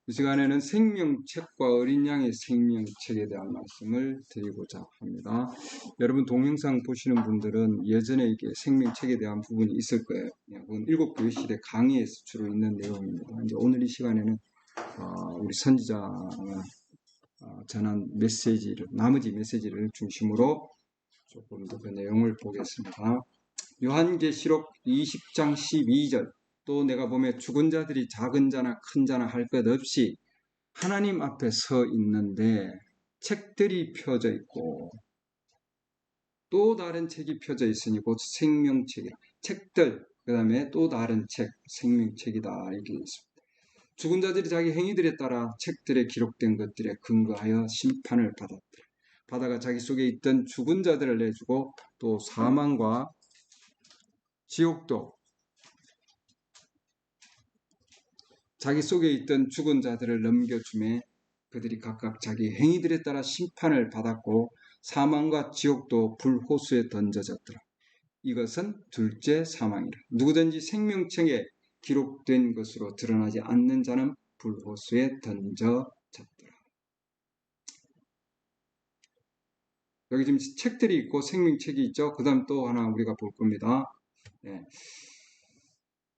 이 시간에는 생명책과 어린 양의 생명책에 대한 말씀을 드리고자 합니다. 여러분 동영상 보시는 분들은 예전에 이게 생명책에 대한 부분이 있을 거예요. 그건 7교실의 강의에서 주로 있는 내용입니다. 이제 오늘 이 시간에는 우리 선지자가 전한 메시지를, 나머지 메시지를 중심으로 조금 더 그 내용을 보겠습니다. 요한계시록 20장 12절, 또 내가 보면 죽은 자들이 작은 자나 큰 자나 할 것 없이 하나님 앞에 서 있는데 책들이 펴져 있고 또 다른 책이 펴져 있으니 곧 생명책이라. 책들, 그 다음에 또 다른 책, 생명책이다 이렇게 있습니다. 죽은 자들이 자기 행위들에 따라 책들에 기록된 것들에 근거하여 심판을 받았더라. 바다가 자기 속에 있던 죽은 자들을 내주고 또 사망과 지옥도 자기 속에 있던 죽은 자들을 넘겨주매 그들이 각각 자기 행위들에 따라 심판을 받았고 사망과 지옥도 불호수에 던져졌더라. 이것은 둘째 사망이라. 누구든지 생명책에 기록된 것으로 드러나지 않는 자는 불호수에 던져졌더라. 여기 지금 책들이 있고 생명책이 있죠. 그 다음 또 하나 우리가 볼 겁니다.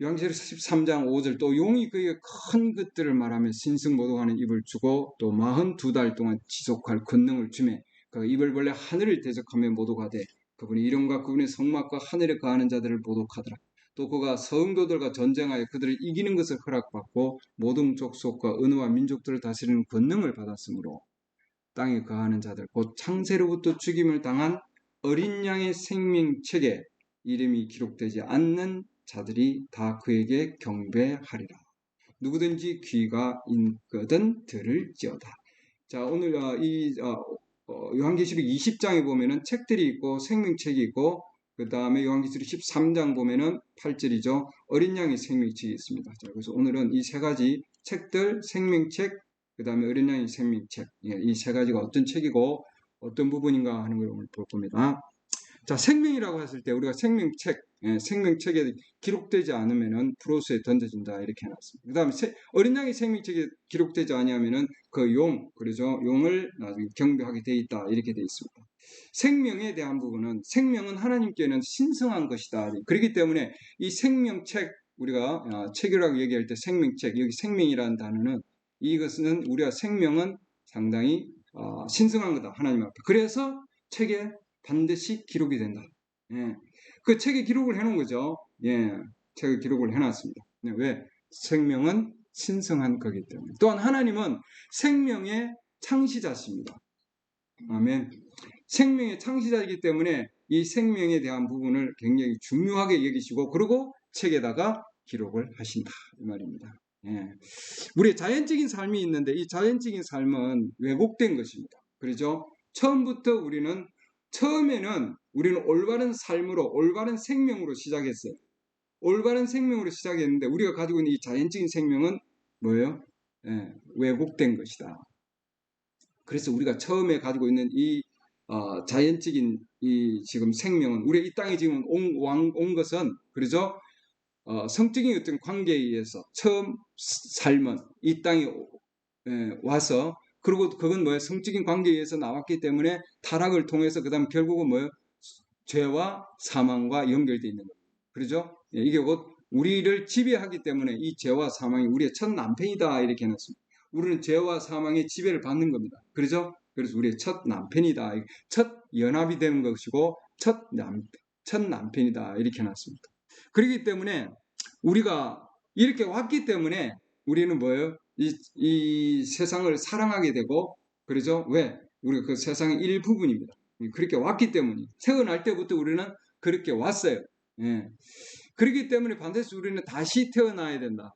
요한계시록 13장 5절, 또 용이 그에게 큰 것들을 말하며 신승모독하는 입을 주고 또 42달 동안 지속할 권능을 주매 그 입을 벌려 하늘을 대적하며 모독하되 그분이 이름과 그분의 성막과 하늘에 거하는 자들을 모독하더라. 또 그가 성도들과 전쟁하여 그들을 이기는 것을 허락받고 모든 족속과 언어와 민족들을 다스리는 권능을 받았으므로 땅에 거하는 자들 곧 창세로부터 죽임을 당한 어린 양의 생명책에 이름이 기록되지 않는 자들이 다 그에게 경배하리라. 누구든지 귀가 있거든 들을지어다. 자, 오늘 요한계시록 20장에 보면은 책들이 있고 생명책이 있고 그 다음에 요한계시록 13장 보면은 8절이죠. 어린 양의 생명책이 있습니다. 자, 그래서 오늘은 이 세 가지 책들, 생명책, 그 다음에 어린 양의 생명책, 이 세 가지가 어떤 책이고 어떤 부분인가 하는 걸 오늘 볼 겁니다. 자, 생명이라고 했을 때 우리가 생명책, 생명책에 기록되지 않으면은 불호수에 던져진다 이렇게 해놨습니다. 그 다음에 어린 양의 생명책에 기록되지 않으면은 그 그러죠. 용을 나중에 경배하게 돼 있다 이렇게 돼 있습니다. 생명에 대한 부분은 생명은 하나님께는 신성한 것이다. 그렇기 때문에 이 생명책 우리가 책이라고 얘기할 때 생명책 여기 생명이라는 단어는 이것은 우리가 생명은 상당히 신성한 거다 하나님 앞에. 그래서 책에 반드시 기록이 된다. 그 책에 기록을 해놓은 거죠. 책에 기록을 해놨습니다. 왜? 생명은 신성한 거기 때문에. 또한 하나님은 생명의 창시자십니다. 아멘. 생명의 창시자이기 때문에 이 생명에 대한 부분을 굉장히 중요하게 여기시고 그리고 책에다가 기록을 하신다 이 말입니다. 우리의 자연적인 삶이 있는데 이 자연적인 삶은 왜곡된 것입니다. 그렇죠? 처음에는 우리는 올바른 삶으로 올바른 생명으로 시작했어요. 올바른 생명으로 시작했는데 우리가 가지고 있는 이 자연적인 생명은 뭐예요? 왜곡된 것이다. 그래서 우리가 처음에 가지고 있는 이 자연적인 이 지금 생명은 우리 이 땅에 지금 온 것은 그렇죠? 성적인 어떤 관계에 의해서 처음 삶은 이 땅에 와서 그리고 그건 뭐예요? 성적인 관계에 의해서 나왔기 때문에 타락을 통해서 그 다음 결국은 뭐예요? 죄와 사망과 연결되어 있는 겁니다. 그렇죠? 이게 곧 우리를 지배하기 때문에 이 죄와 사망이 우리의 첫 남편이다 이렇게 해놨습니다. 우리는 죄와 사망의 지배를 받는 겁니다. 그렇죠? 그래서 우리의 첫 남편이다. 첫 연합이 되는 것이고 첫 남편이다 이렇게 해놨습니다. 그렇기 때문에 우리가 이렇게 왔기 때문에 우리는 뭐예요? 이 세상을 사랑하게 되고 그러죠? 왜? 우리가 그 세상의 일부분입니다. 그렇게 왔기 때문에 태어날 때부터 우리는 그렇게 왔어요. 그렇기 때문에 반드시 우리는 다시 태어나야 된다.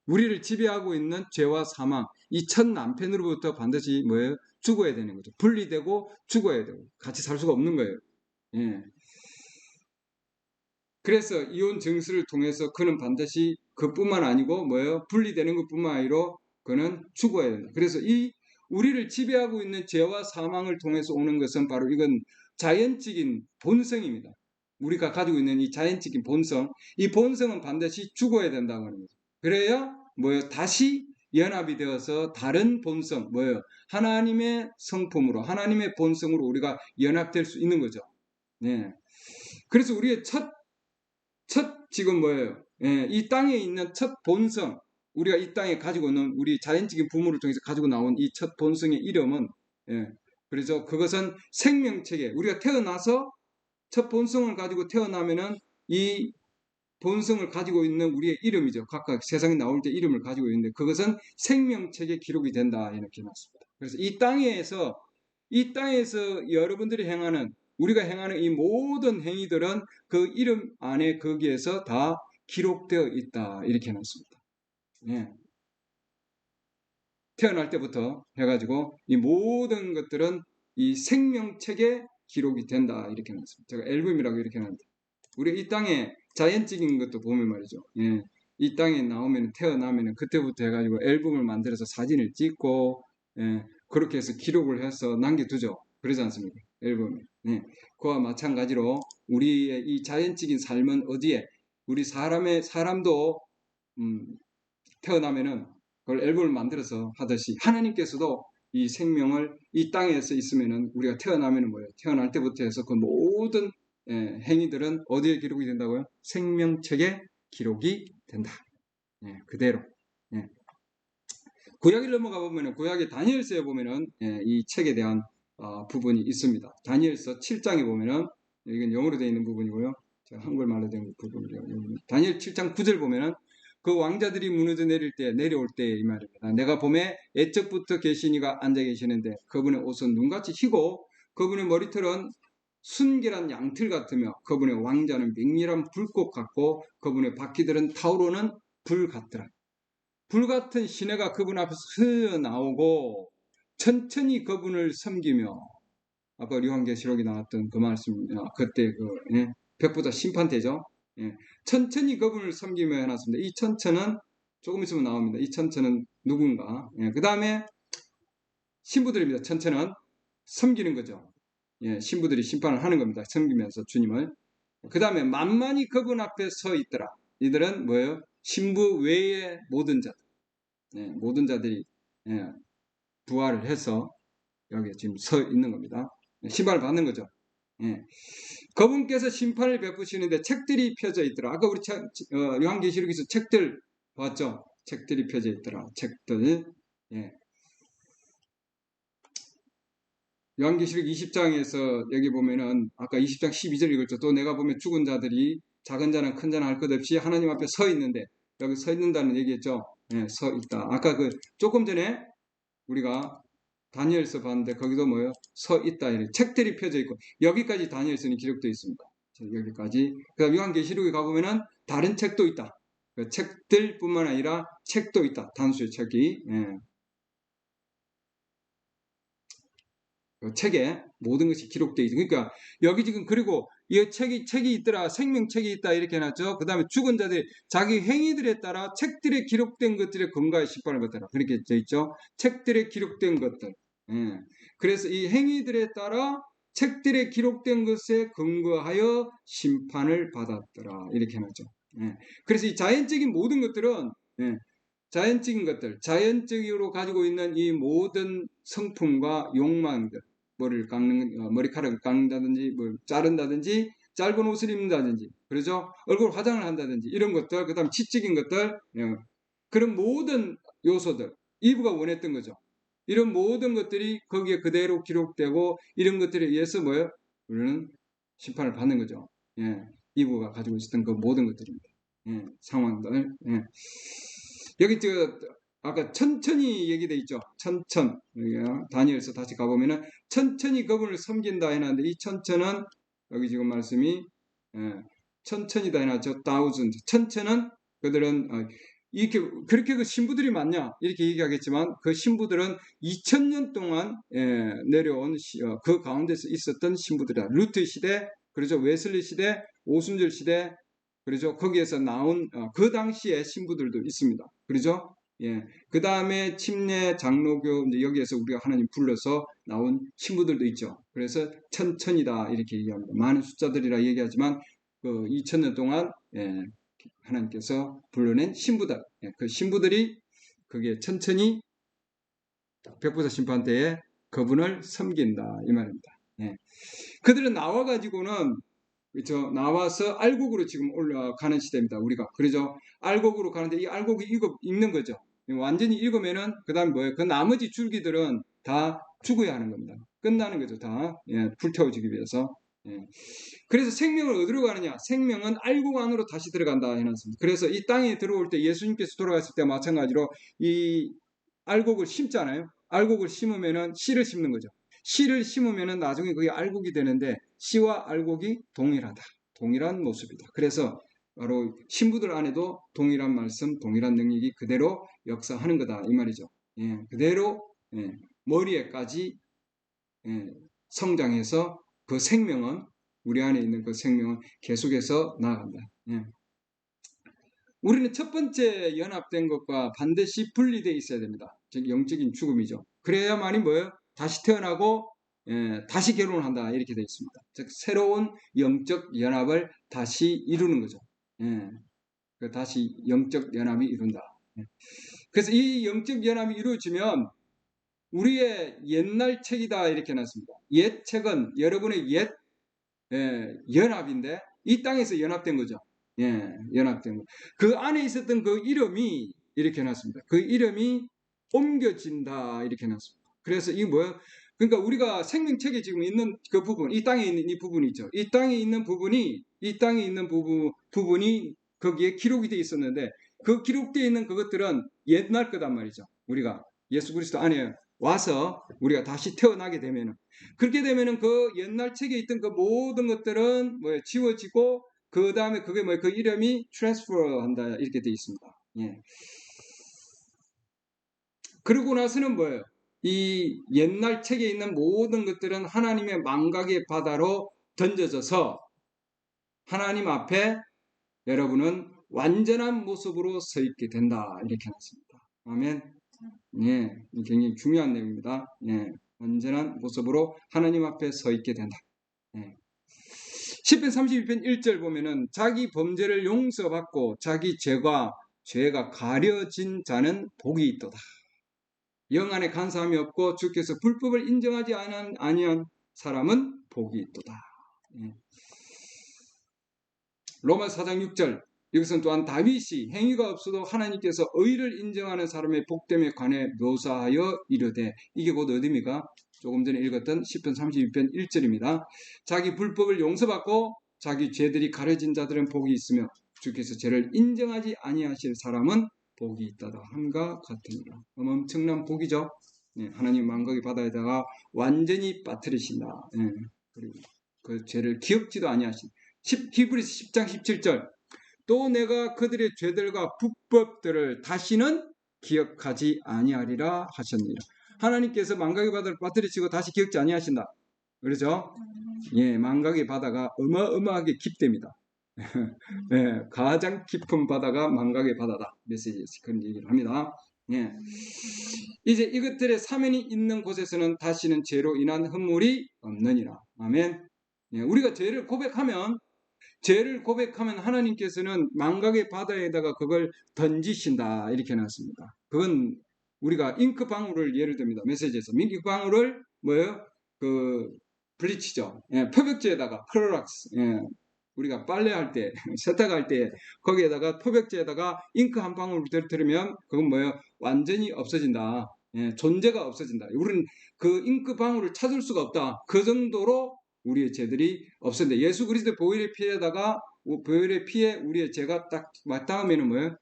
우리를 지배하고 있는 죄와 사망, 이 첫 남편으로부터 반드시 뭐예요? 죽어야 되는 거죠. 분리되고 죽어야 되고 같이 살 수가 없는 거예요. 그래서 이혼 증서를 통해서 그는 반드시 그뿐만 아니고 뭐예요? 분리되는 것뿐만 아니라 그는 죽어야 된다. 그래서 이 우리를 지배하고 있는 죄와 사망을 통해서 오는 것은 바로 이건 자연적인 본성입니다. 우리가 가지고 있는 이 자연적인 본성, 이 본성은 반드시 죽어야 된다고 하는 거죠. 그래야 뭐요? 다시 연합이 되어서 다른 본성, 뭐요? 하나님의 성품으로, 하나님의 본성으로 우리가 연합될 수 있는 거죠. 네. 그래서 우리의 첫 지금 뭐예요? 예, 이 땅에 있는 첫 본성, 우리가 이 땅에 가지고 있는 우리 자연적인 부모를 통해서 가지고 나온 이 첫 본성의 이름은, 예, 그래서 그것은 생명체계, 우리가 태어나서 첫 본성을 가지고 태어나면은 이 본성을 가지고 있는 우리의 이름이죠. 각각 세상에 나올 때 이름을 가지고 있는데 그것은 생명책에 기록이 된다 이렇게 놨습니다. 그래서 이 땅에서 여러분들이 행하는 우리가 행하는 이 모든 행위들은 그 이름 안에 거기에서 다 기록되어 있다 이렇게 놨습니다. 예. 태어날 때부터 해가지고 이 모든 것들은 이 생명책에 기록이 된다 이렇게 놨습니다. 제가 앨범이라고 이렇게 놨는데 우리 이 땅에 자연적인 것도 보면 말이죠. 예. 이 땅에 나오면 태어나면 그때부터 해가지고 앨범을 만들어서 사진을 찍고 예. 그렇게 해서 기록을 해서 남겨두죠. 그러지 않습니까? 앨범에. 예. 그와 마찬가지로 우리의 이 자연적인 삶은 어디에 우리 사람도 태어나면은 그걸 앨범을 만들어서 하듯이 하나님께서도 이 생명을 이 땅에서 있으면은 우리가 태어나면은 뭐예요? 태어날 때부터 해서 그 모든 행위들은 어디에 기록이 된다고요? 생명책에 기록이 된다. 예, 그대로. 예. 구약을 넘어가 보면은 구약의 다니엘서에 보면은 이 책에 대한 부분이 있습니다. 다니엘서 7장에 보면은 이건 영어로 되어 있는 부분이고요. 제가 한글말로 된 부분이요. 다니엘 7장 9절 보면은 그 왕자들이 무너져 내려올 때 이 말입니다. 내가 봄에 애적부터 계시니가 앉아 계시는데 그분의 옷은 눈같이 희고 그분의 머리털은 순결한 양틀 같으며 그분의 왕자는 맹렬한 불꽃 같고 그분의 바퀴들은 타오르는 불 같더라. 불같은 시내가 그분 앞에서 흘러나오고 천천히 그분을 섬기며 아까 요한계시록에 나왔던 그 말씀 그때 백보자 심판대죠. 예. 천천히 그분을 섬기며 해놨습니다. 이 천천은 조금 있으면 나옵니다. 이 천천은 누군가. 예. 그 다음에 신부들입니다. 천천은 섬기는 거죠. 예. 신부들이 심판을 하는 겁니다. 섬기면서 주님을. 그 다음에 만만히 그분 앞에 서 있더라. 이들은 뭐예요? 신부 외의 모든 자들. 예. 모든 자들이 부활을 해서 여기 지금 서 있는 겁니다. 심판을 받는 거죠. 예. 그분께서 심판을 베푸시는데 책들이 펴져 있더라. 아까 우리 요한계시록에서 책들 봤죠? 책들이 펴져 있더라. 책들. 예. 요한계시록 20장에서 여기 보면은 아까 20장 12절 읽었죠. 또 내가 보면 죽은 자들이 작은 자나 큰 자나 할 것 없이 하나님 앞에 서 있는데 여기 서 있는다는 얘기했죠. 예, 서 있다. 아까 조금 전에 우리가 다니엘서 봤는데 거기도 뭐예요? 서 있다. 이렇게 책들이 펴져 있고 여기까지 다니엘서는 기록되어 있습니다. 여기까지. 그다음 요한계시록에 가보면은 다른 책도 있다. 그 책들뿐만 아니라 책도 있다. 단수의 책이. 예. 그 책에 모든 것이 기록되어 있다. 그러니까 여기 지금 그리고 이 책이 있더라. 생명책이 있다. 이렇게 해놨죠. 그 다음에 죽은 자들이 자기 행위들에 따라 책들에 기록된 것들의 근거에 심판을 받더라. 그렇게 되어 있죠. 책들에 기록된 것들. 예. 그래서 이 행위들에 따라 책들에 기록된 것에 근거하여 심판을 받았더라. 이렇게 해놨죠. 예. 그래서 이 자연적인 모든 것들은 자연적인 것들, 자연적으로 가지고 있는 이 모든 성품과 욕망들, 머리카락을 깎는다든지, 자른다든지, 짧은 옷을 입는다든지, 그러죠? 얼굴 화장을 한다든지, 이런 것들, 그 다음 지적인 것들, 그런 모든 요소들, 이브가 원했던 거죠. 이런 모든 것들이 거기에 그대로 기록되고, 이런 것들에 의해서 뭐예요? 우리는 심판을 받는 거죠. 예, 이브가 가지고 있었던 그 모든 것들입니다. 예, 상황들. 예. 여기 아까 천천히 얘기돼 있죠. 천천. 다니엘서 다시 가보면은 천천히 그분을 섬긴다 해놨는데 이 천천은 여기 지금 말씀이 천천히다 해놨죠. thousand. 천천은 그들은 이렇게 그렇게 그 신부들이 많냐 이렇게 얘기하겠지만 그 신부들은 2000년 동안 내려온 그 가운데서 있었던 신부들이다. 루트 시대, 그렇죠. 웨슬리 시대, 오순절 시대, 그렇죠. 거기에서 나온 그 당시의 신부들도 있습니다. 그렇죠. 예. 그 다음에 침례 장로교 이제 여기에서 우리가 하나님 불러서 나온 신부들도 있죠. 그래서 천천이다 이렇게 얘기합니다. 많은 숫자들이라 얘기하지만 그 2000년 동안 하나님께서 불러낸 신부들, 그 신부들이 그게 천천히 백보자 심판 때에 그분을 섬긴다 이 말입니다. 그들은 나와가지고는 그렇죠. 나와서 알곡으로 지금 올라가는 시대입니다. 우리가 그러죠. 알곡으로 가는데 이 알곡이 익는 거죠. 완전히 익으면은 그 다음에 뭐예요? 그 나머지 줄기들은 다 죽어야 하는 겁니다. 끝나는 거죠. 다 불태워지기 위해서. 그래서 생명을 어디로 가느냐? 생명은 알곡 안으로 다시 들어간다 해놨습니다. 그래서 이 땅에 들어올 때 예수님께서 돌아갔을 때 마찬가지로 이 알곡을 심잖아요. 알곡을 심으면은 씨를 심는 거죠. 씨를 심으면은 나중에 그게 알곡이 되는데 씨와 알곡이 동일하다. 동일한 모습이다. 그래서 바로 신부들 안에도 동일한 말씀, 동일한 능력이 그대로 역사하는 거다 이 말이죠. 그대로 머리에까지 성장해서 그 생명은 우리 안에 있는 그 생명은 계속해서 나아간다. 우리는 첫 번째 연합된 것과 반드시 분리되어 있어야 됩니다. 즉 영적인 죽음이죠. 그래야만이 뭐예요? 다시 태어나고 다시 결혼을 한다 이렇게 되어 있습니다. 즉 새로운 영적 연합을 다시 이루는 거죠. 다시 영적 연합이 이룬다. 그래서 이 영적 연합이 이루어지면 우리의 옛날 책이다 이렇게 해놨습니다. 옛 책은 여러분의 옛 연합인데 이 땅에서 연합된 거죠. 연합된 거. 그 안에 있었던 그 이름이 이렇게 해놨습니다. 그 이름이 옮겨진다 이렇게 해놨습니다. 그래서 이게 뭐예요? 그러니까 우리가 생명책에 지금 있는 그 부분, 이 땅에 있는 이 부분이 있죠. 이 땅에 있는 부분이 거기에 기록이 되어 있었는데 그 기록되어 있는 그것들은 옛날 거단 말이죠. 우리가 예수 그리스도 안에 와서 우리가 다시 태어나게 되면은 그렇게 되면은 그 옛날 책에 있던 그 모든 것들은 뭐 지워지고 그 다음에 그게 그 이름이 트랜스퍼 한다 이렇게 되어 있습니다. 그러고 나서는 뭐예요? 이 옛날 책에 있는 모든 것들은 하나님의 망각의 바다로 던져져서 하나님 앞에 여러분은 완전한 모습으로 서 있게 된다 이렇게 해놨습니다. 아멘. 굉장히 중요한 내용입니다. 완전한 모습으로 하나님 앞에 서 있게 된다. 시편 32편 1절 보면은 자기 범죄를 용서받고 자기 죄가 가려진 자는 복이 있도다. 영 안에 간사함이 없고 주께서 불법을 인정하지 아니한 사람은 복이 있도다. 로마서 4장 6절 여기서는 또한 다윗이 행위가 없어도 하나님께서 의를 인정하는 사람의 복됨에 관해 묘사하여 이르되 이게 곧 어디입니까? 조금 전에 읽었던 시편 32편 1절입니다. 자기 불법을 용서받고 자기 죄들이 가려진 자들은 복이 있으며 주께서 죄를 인정하지 아니하실 사람은 복이 있다다 함과 같으니라. 엄청난 복이죠. 하나님 망각의 바다에다가 완전히 빠뜨리신다. 그리고 그 죄를 기억지도 아니하신 히브리서 10장 17절 또 내가 그들의 죄들과 불법들을 다시는 기억하지 아니하리라 하셨느니라. 하나님께서 망각의 바다를 빠뜨리시고 다시 기억지 아니하신다. 그렇죠? 망각의 바다가 어마어마하게 깊답니다. 가장 깊은 바다가 망각의 바다다. 메시지에서 그런 얘기를 합니다. 이제 이것들의 사면이 있는 곳에서는 다시는 죄로 인한 흠물이 없느니라. 아멘. 우리가 죄를 고백하면 하나님께서는 망각의 바다에다가 그걸 던지신다 이렇게 해놨습니다. 그건 우리가 잉크 방울을 예를 듭니다. 메시지에서 잉크 방울을 뭐예요? 그 블리치죠. 표백제에다가 크로락스. 우리가 빨래할 때 세탁할 때 거기에다가 표백제에다가 잉크 한 방울 들으면 그건 뭐예요? 완전히 없어진다. 존재가 없어진다. 우리는 그 잉크 방울을 찾을 수가 없다. 그 정도로 우리의 죄들이 없어진다. 예수 그리스도의 보혈의 피에 우리의 죄가 딱 맞닿으면은 뭐예요?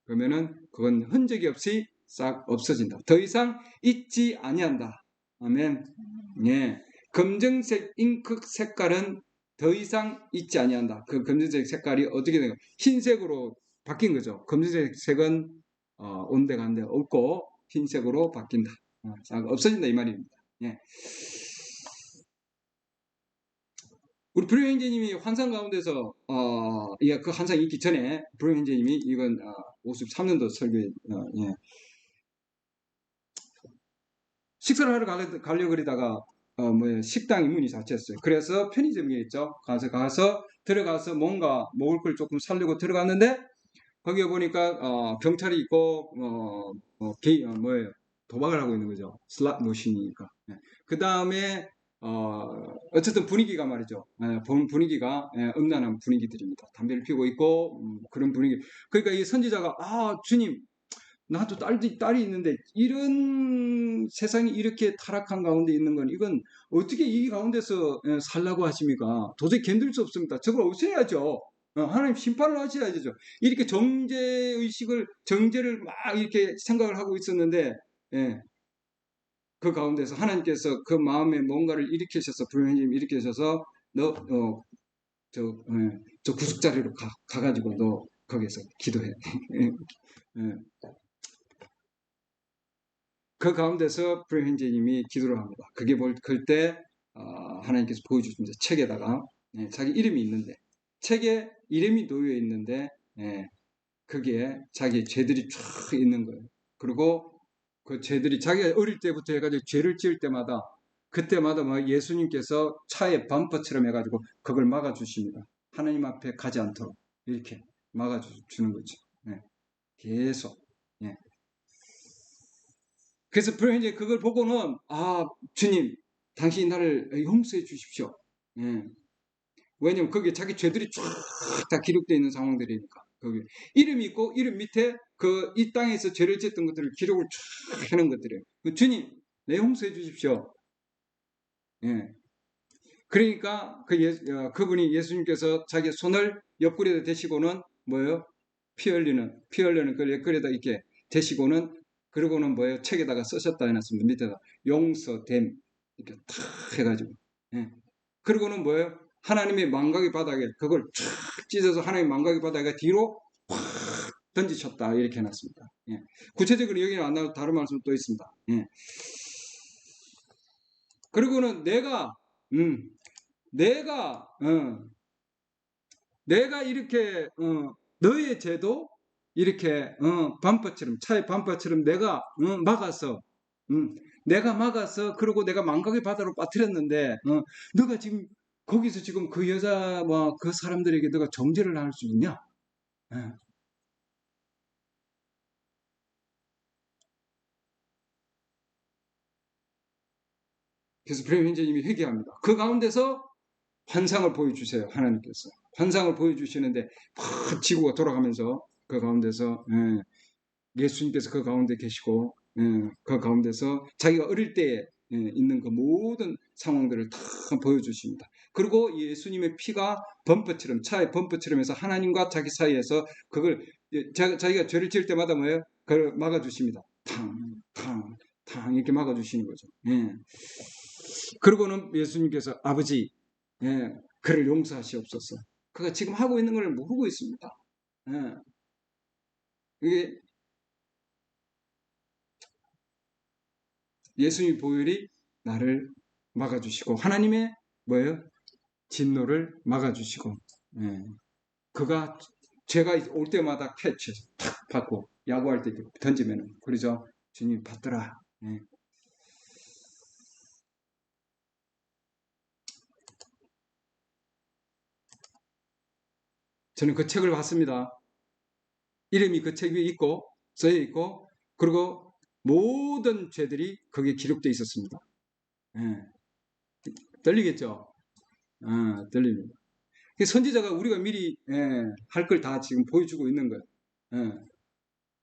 그러면은 그건 흔적이 없이 싹 없어진다. 더 이상 있지 아니한다. 아멘. 검정색 잉크 색깔은 더 이상 있지 아니한다. 그 검정색 색깔이 어떻게 되는가? 흰색으로 바뀐 거죠. 검정색 색은 온데간데 없고 흰색으로 바뀐다. 없어진다 이 말입니다. 우리 브루잉 형제님이 환상 가운데서 그 환상이 있기 전에 브루잉 형제님이 이건 53년도 설교에 식사를 하러 가려고 그러다가 식당이 문이 닫혔어요. 그래서 편의점이 있죠. 가서 들어가서 뭔가 먹을 걸 조금 사려고 들어갔는데 거기에 보니까 경찰이 있고 뭐예요? 도박을 하고 있는 거죠. 슬롯 머신이니까. 그 다음에 어쨌든 분위기가 말이죠. 본 분위기가 음란한 분위기들입니다. 담배를 피우고 있고 그런 분위기. 그러니까 이 선지자가 주님 나도 딸이 있는데 이런 세상이 이렇게 타락한 가운데 있는 건 이건 어떻게 이 가운데서 살라고 하십니까? 도저히 견딜 수 없습니다. 저걸 없애야죠. 하나님 심판을 하셔야죠. 이렇게 정죄를 막 이렇게 생각을 하고 있었는데, 예, 그 가운데서 하나님께서 그 마음에 뭔가를 일으키셔서, 불행님 일으키셔서, 저 구석자리로 가가지고 너 거기서 기도해. 예. 그 가운데서 프레현재님이 기도를 합니다. 그게 그때 하나님께서 보여주십니다. 책에다가 자기 이름이 있는데 책에 이름이 놓여 있는데 그게 자기 죄들이 쫙 있는 거예요. 그리고 그 죄들이 자기가 어릴 때부터 해가지고 죄를 지을 때마다 그때마다 뭐 예수님께서 차에 범퍼처럼 해가지고 그걸 막아주십니다. 하나님 앞에 가지 않도록 이렇게 막아주는 거죠. 계속. 그래서 이제 그걸 보고는 주님 당신이 나를 용서해 주십시오. 왜냐면 거기에 자기 죄들이 쫙 다 기록되어 있는 상황들이니까. 거기 이름이 있고 이름 밑에 이 땅에서 죄를 지었던 것들을 기록을 쫙 해놓은 것들이에요. 주님 내 용서해 주십시오. 그러니까 그분이 예수님께서 자기 손을 옆구리에다 대시고는 뭐예요? 피 흘리는 그 옆구리에다 이렇게 대시고는 그러고는 뭐예요? 책에다가 쓰셨다 해놨습니다. 밑에다 용서됨 이렇게 탁 해가지고 그러고는 뭐예요? 하나님의 망각의 바닥에 그걸 쫙 찢어서 하나님의 망각의 바닥에 뒤로 확 던지셨다 이렇게 해놨습니다. 구체적으로 여기는 안 나와도 다른 말씀 또 있습니다. 그리고는 내가 이렇게 너의 죄도 이렇게 범퍼처럼 차의 범퍼처럼 내가 막아서 그리고 내가 망각의 바다로 빠뜨렸는데 너가 지금 거기서 지금 그 여자와 그 사람들에게 너가 정죄를 할 수 있냐? 그래서 브레멘제님이 회개합니다. 그 가운데서 환상을 보여주세요. 하나님께서 환상을 보여주시는데 막 지구가 돌아가면서 그 가운데서 예수님께서 그 가운데 계시고 그 가운데서 자기가 어릴 때에 있는 그 모든 상황들을 다 보여주십니다. 그리고 예수님의 피가 차의 범퍼처럼 해서 하나님과 자기 사이에서 그걸 자기가 죄를 지을 때마다 뭐예요? 그걸 막아주십니다. 탕 이렇게 막아주시는 거죠. 그리고는 예수님께서 아버지 그를 용서하시옵소서. 그가 지금 하고 있는 걸 모르고 있습니다. 이게 예수님 보혈이 나를 막아주시고 하나님의 뭐예요? 진노를 막아주시고 그가 죄가 올 때마다 캐치해서 탁 받고 야구할 때 던지면 그러죠. 주님 받더라. 저는 그 책을 봤습니다. 이름이 그 책 위에 있고 써여 있고 그리고 모든 죄들이 거기에 기록되어 있었습니다. 들리겠죠? 들립니다. 선지자가 우리가 미리 할 걸 다 지금 보여주고 있는 거예요.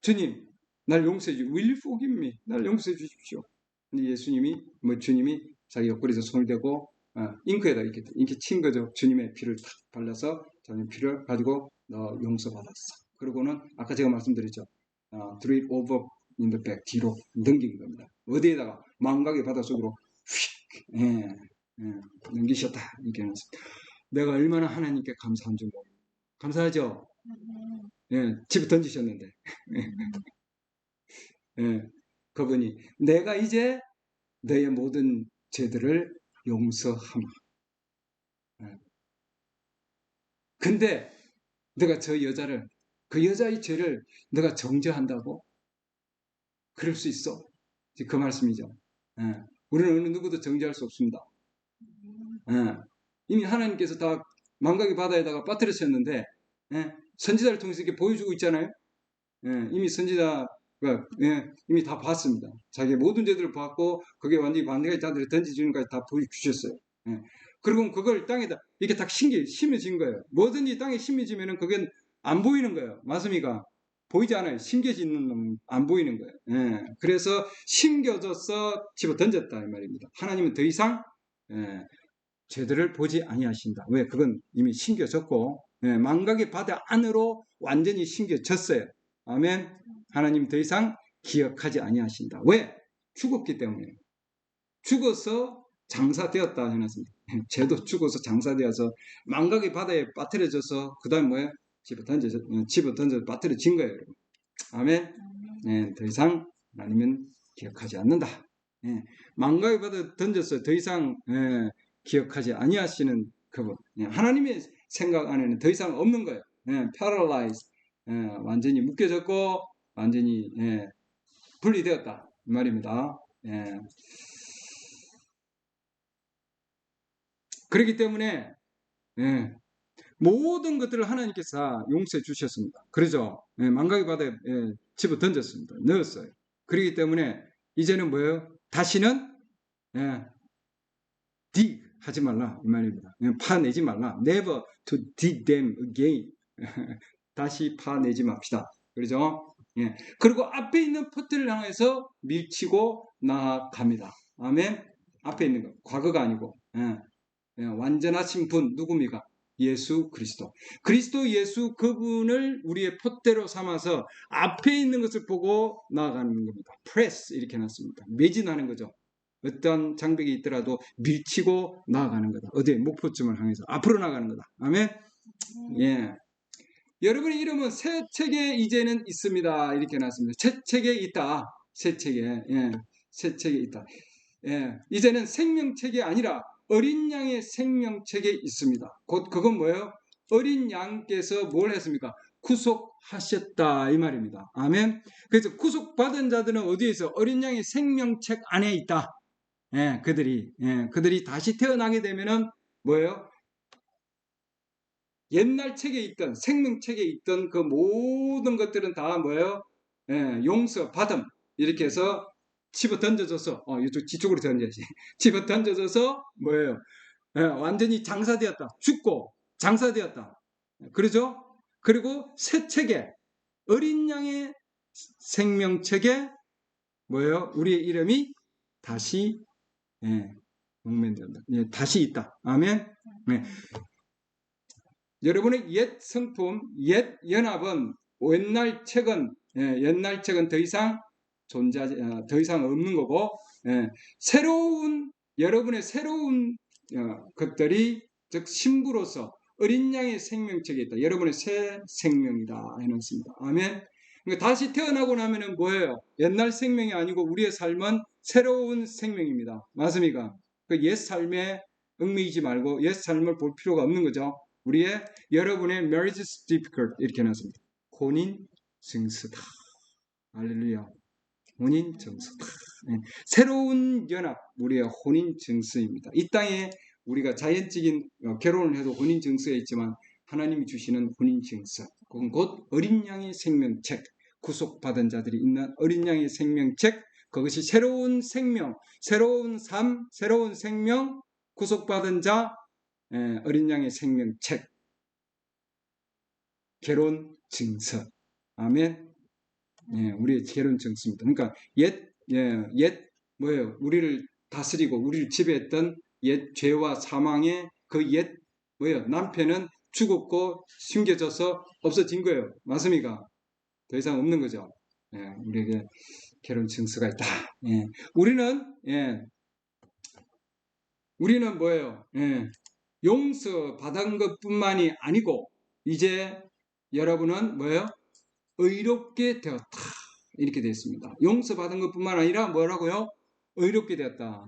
주님, 날 용서해 주십시오. Will you forgive me? 날 용서해 주십시오. 예수님이 주님이 자기 옆구리에서 손을 대고 잉크에다 이렇게 친 거죠. 주님의 피를 탁 발라서 자기 피를 가지고 너 용서받았어. 그리고는 아까 제가 말씀드렸죠. throw it over in the back 뒤로 넘긴 겁니다. 어디에다가 망각의 바다 속으로 휙 넘기셨다. 이렇게 해놨습니다. 내가 얼마나 하나님께 감사한 줄 모릅니다. 감사하죠? 집에 던지셨는데 그분이 내가 이제 너의 모든 죄들을 용서하마. 근데 내가 저 여자를 그 여자의 죄를 내가 정죄한다고? 그럴 수 있어? 그 말씀이죠. 우리는 어느 누구도 정죄할 수 없습니다. 이미 하나님께서 다 망각의 바다에다가 빠뜨리셨는데 선지자를 통해서 이렇게 보여주고 있잖아요. 이미 선지자가 이미 다 봤습니다. 자기의 모든 죄들을 봤고 그게 완전히 반대가 자들이 던져주는까지 다 보여주셨어요. 그리고 그걸 땅에다 이렇게 딱 심어진 거예요. 뭐든지 땅에 심어지면은 그건 안 보이는 거예요. 맞습니까? 보이지 않아요. 심겨지는 놈 안 보이는 거예요. 그래서 심겨져서 집어 던졌다 이 말입니다. 하나님은 더 이상 죄들을 보지 아니하신다. 왜? 그건 이미 심겨졌고 망각의 바다 안으로 완전히 심겨졌어요. 아멘. 하나님 더 이상 기억하지 아니하신다. 왜? 죽었기 때문에. 죽어서 장사되었다 해놨습니다. 죄도 죽어서 장사되어서 망각의 바다에 빠뜨려져서 그 다음 뭐예요? 집어 던져 빠뜨려진 거예요. 여러분. 아멘. 더 이상 하나님은 기억하지 않는다. 망각의 바다에 던져서 더 이상 기억하지 아니하시는 그분. 하나님의 생각 안에는 더 이상 없는 거예요. paralyzed. 완전히 묶여졌고 완전히 분리되었다 이 말입니다. 그렇기 때문에 모든 것들을 하나님께서 용서해 주셨습니다. 그러죠? 망각의 바다에 집어 던졌습니다. 넣었어요. 그렇기 때문에 이제는 뭐예요? 다시는 dig 하지 말라 이 말입니다. 파내지 말라. Never to dig them again. 다시 파내지 맙시다. 그러죠? 그리고 앞에 있는 포트를 향해서 밀치고 나아갑니다. 아멘. 앞에 있는 거 과거가 아니고 완전하신 분 누굽니까? 예수 그리스도. 그리스도 예수 그분을 우리의 폿대로 삼아서 앞에 있는 것을 보고 나아가는 겁니다. 프레스 이렇게 놨습니다. 매진하는 거죠. 어떤 장벽이 있더라도 밀치고 나아가는 거다. 어디에 목표점을 향해서 앞으로 나가는 거다. 아멘. 여러분의 이름은 새 책에 이제는 있습니다. 이렇게 놨습니다. 새 책에 있다. 새 책에 새 책에 있다. 이제는 생명책이 아니라 어린 양의 생명책에 있습니다. 곧 그건 뭐예요? 어린 양께서 뭘 했습니까? 구속하셨다 이 말입니다. 아멘. 그래서 구속받은 자들은 어디에 있어? 어린 양의 생명책 안에 있다. 그들이 다시 태어나게 되면은 뭐예요? 옛날 책에 있던 생명책에 있던 그 모든 것들은 다 뭐예요? 용서, 받음 이렇게 해서 집어 던져져서 이쪽으로 던져야지. 집어 던져져서 뭐예요? 완전히 장사되었다. 죽고 장사되었다. 그러죠? 그리고 새 책에 어린 양의 생명책에 뭐예요? 우리의 이름이 다시 목면된다. 다시 있다. 아멘. 여러분의 옛 성품, 옛 연합은 옛날 책은 더 이상 더 이상 없는 거고 여러분의 새로운 것들이 즉 신부로서 어린 양의 생명책에 있다. 여러분의 새 생명이다 해놓습니다. 아멘. 그러니까 다시 태어나고 나면은 뭐예요? 옛날 생명이 아니고 우리의 삶은 새로운 생명입니다. 맞습니까? 그 옛 삶에 얽매이지 말고 옛 삶을 볼 필요가 없는 거죠. 여러분의 marriage certificate 이렇게 해놨습니다. 혼인 증서다. 할렐루야. 혼인 증서다. 새로운 연합, 우리의 혼인 증서입니다. 이 땅에 우리가 자연적인 결혼을 해도 혼인 증서에 있지만 하나님이 주시는 혼인 증서, 그건 곧 어린 양의 생명책, 구속받은 자들이 있는 어린 양의 생명책, 그것이 새로운 생명, 새로운 삶, 새로운 생명, 구속받은 자, 어린 양의 생명책, 결혼 증서. 아멘. 우리의 결혼 증서입니다. 그러니까 뭐예요? 우리를 다스리고 우리를 지배했던 옛 죄와 사망의 그 뭐예요? 남편은 죽었고 숨겨져서 없어진 거예요. 맞습니까? 더 이상 없는 거죠. 우리에게 결혼 증서가 있다. 우리는 뭐예요? 용서 받은 것뿐만이 아니고 이제 여러분은 뭐예요? 의롭게 되었다. 이렇게 되어 있습니다. 용서받은 것뿐만 아니라 뭐라고요? 의롭게 되었다.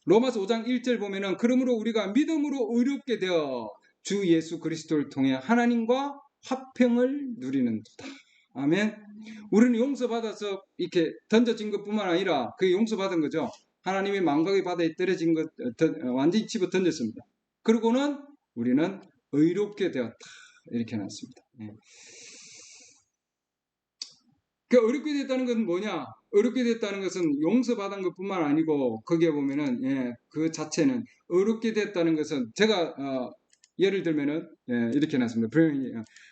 로마서 5장 1절 보면은 그러므로 우리가 믿음으로 의롭게 되어 주 예수 그리스도를 통해 하나님과 화평을 누리는 도다. 아멘. 우리는 용서받아서 이렇게 던져진 것뿐만 아니라 그게 용서받은 거죠. 하나님의 망각의 바다에 떨어진 것 완전히 집어 던졌습니다. 그리고는 우리는 의롭게 되었다. 이렇게 해놨습니다. 그 어렵게 됐다는 것은 뭐냐? 어렵게 됐다는 것은 용서받은 것뿐만 아니고 거기에 보면은 그 자체는 어렵게 됐다는 것은 제가 예를 들면은 이렇게 해놨습니다.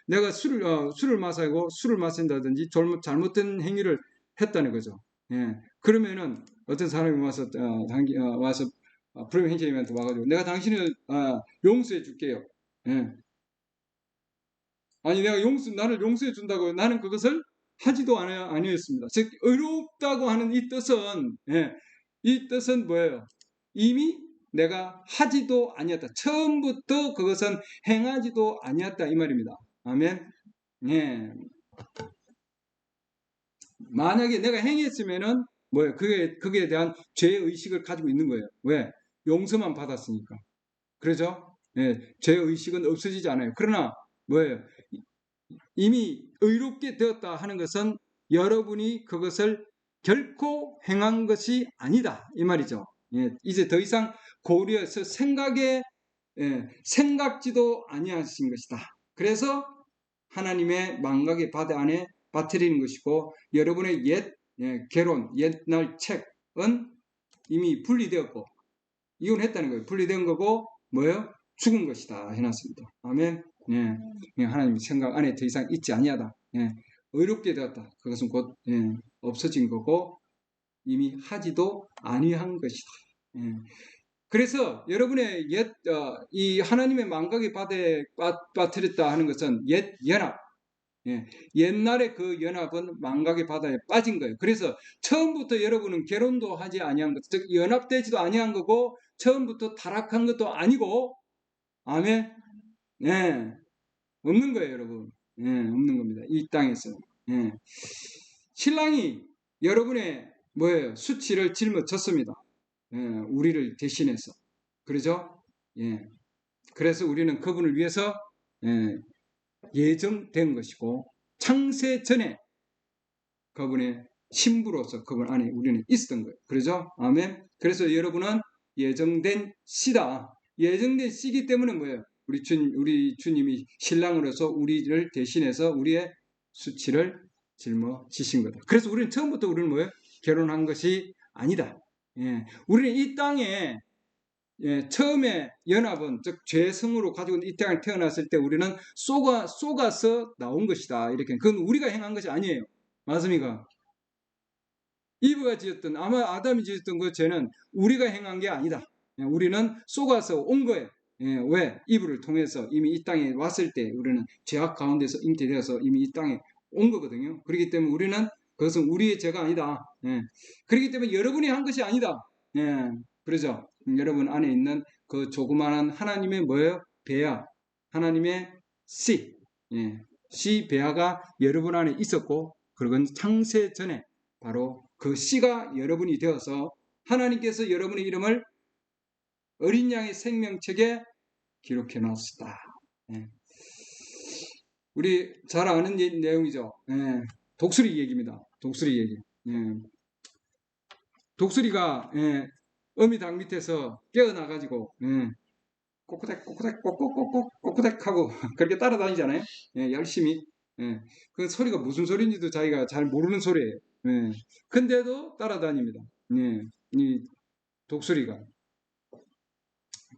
내가 술을 마시고 술을 마신다든지 잘못된 행위를 했다는 거죠. 그러면은 어떤 사람이 와서 와서 불행 행자님한테 와가지고 내가 당신을 용서해 줄게요. 아니 내가 나를 용서해 준다고 나는 그것을 하지도 아니었습니다. 즉 의롭다고 하는 이 뜻은 이 뜻은 뭐예요? 이미 내가 하지도 아니었다. 처음부터 그것은 행하지도 아니었다 이 말입니다. 아멘. 예. 만약에 내가 행했으면은 뭐예요? 그게 대한 죄 의식을 가지고 있는 거예요. 왜? 용서만 받았으니까. 그렇죠? 죄 의식은 없어지지 않아요. 그러나 뭐예요? 이미 의롭게 되었다 하는 것은 여러분이 그것을 결코 행한 것이 아니다 이 말이죠. 이제 더 이상 고려해서 생각지도 아니하신 것이다. 그래서 하나님의 망각의 바다 안에 빠뜨리는 것이고 여러분의 결혼 옛날 책은 이미 분리되었고 이혼했다는 거예요. 분리된 거고 뭐예요? 죽은 것이다 해놨습니다. 아멘. 하나님 생각 안에 더 이상 있지 아니하다. 의롭게 되었다. 그것은 곧 없어진 거고 이미 하지도 아니한 것이다. 그래서 여러분의 이 하나님의 망각의 바다에 빠뜨렸다 하는 것은 옛 연합, 옛날에 그 연합은 망각의 바다에 빠진 거예요. 그래서 처음부터 여러분은 결혼도 하지 아니한 것, 즉 연합되지도 아니한 거고 처음부터 타락한 것도 아니고, 아멘. 없는 거예요, 여러분. 없는 겁니다. 이 땅에서. 신랑이 여러분의 뭐예요? 수치를 짊어졌습니다. 우리를 대신해서. 그러죠? 그래서 우리는 그분을 위해서 예정된 것이고 창세 전에 그분의 신부로서 그분 안에 우리는 있었던 거예요. 그러죠? 아멘. 그래서 여러분은 예정된 씨다. 예정된 씨기 때문에 뭐예요? 우리 주님이 신랑으로서 우리를 대신해서 우리의 수치를 짊어지신 거다. 그래서 우리는 처음부터 우리는 뭐예요? 결혼한 것이 아니다. 우리는 이 땅에 처음에 연합은 즉 죄성으로 가지고 이 땅에 태어났을 때 우리는 쏘가서 나온 것이다. 이렇게 그건 우리가 행한 것이 아니에요. 맞습니까? 이브가 지었던 아마 아담이 지었던 그 죄는 우리가 행한 게 아니다. 우리는 쏘가서 온 거예요. 왜? 이브를 통해서 이미 이 땅에 왔을 때 우리는 죄악 가운데서 잉태되어서 이미 이 땅에 온 거거든요. 그렇기 때문에 우리는 그것은 우리의 죄가 아니다. 그렇기 때문에 여러분이 한 것이 아니다. 그러죠? 여러분 안에 있는 그 조그마한 하나님의 뭐예요? 배아, 하나님의 씨, 씨 배아가 여러분 안에 있었고 그건 창세 전에 바로 그 씨가 여러분이 되어서 하나님께서 여러분의 이름을 어린 양의 생명책에 기록해 놨다. 우리 잘 아는 내용이죠. 독수리 얘기입니다. 독수리 얘기. 독수리가 어미당 밑에서 깨어나가지고 꼬꾸닥 하고 그렇게 따라다니잖아요. 열심히. 그 소리가 무슨 소리인지도 자기가 잘 모르는 소리예요. 근데도 따라다닙니다. 이 독수리가.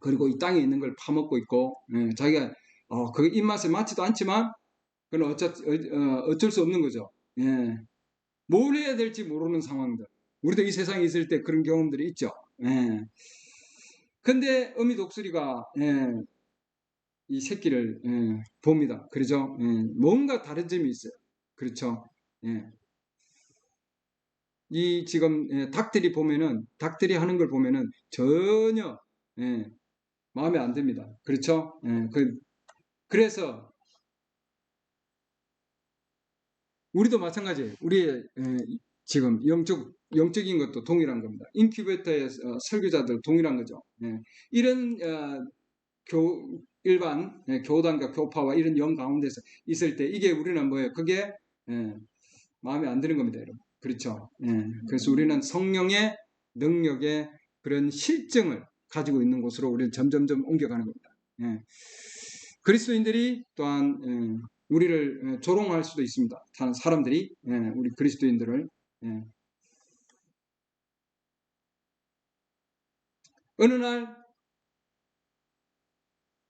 그리고 이 땅에 있는 걸 파먹고 있고 자기가 그 입맛에 맞지도 않지만 그건 어쩔 수 없는 거죠. 뭘 해야 될지 모르는 상황들. 우리도 이 세상에 있을 때 그런 경험들이 있죠. 근데 어미 독수리가 이 새끼를 봅니다. 그렇죠? 뭔가 다른 점이 있어요. 그렇죠? 이 지금 닭들이 하는 걸 보면은 전혀 마음에 안 듭니다. 그렇죠? 그래서 우리도 마찬가지예요. 우리의 지금 영적인 것도 동일한 겁니다. 인큐베이터의 설교자들 동일한 거죠. 이런 일반 교단과 교파와 이런 영 가운데서 있을 때 이게 우리는 뭐예요? 그게 마음에 안 드는 겁니다, 여러분. 그렇죠? 그래서 우리는 성령의 능력의 그런 실증을 가지고 있는 곳으로 우리는 점점점 옮겨가는 겁니다. 그리스도인들이 또한 우리를 조롱할 수도 있습니다. 사람들이 우리 그리스도인들을. 어느 날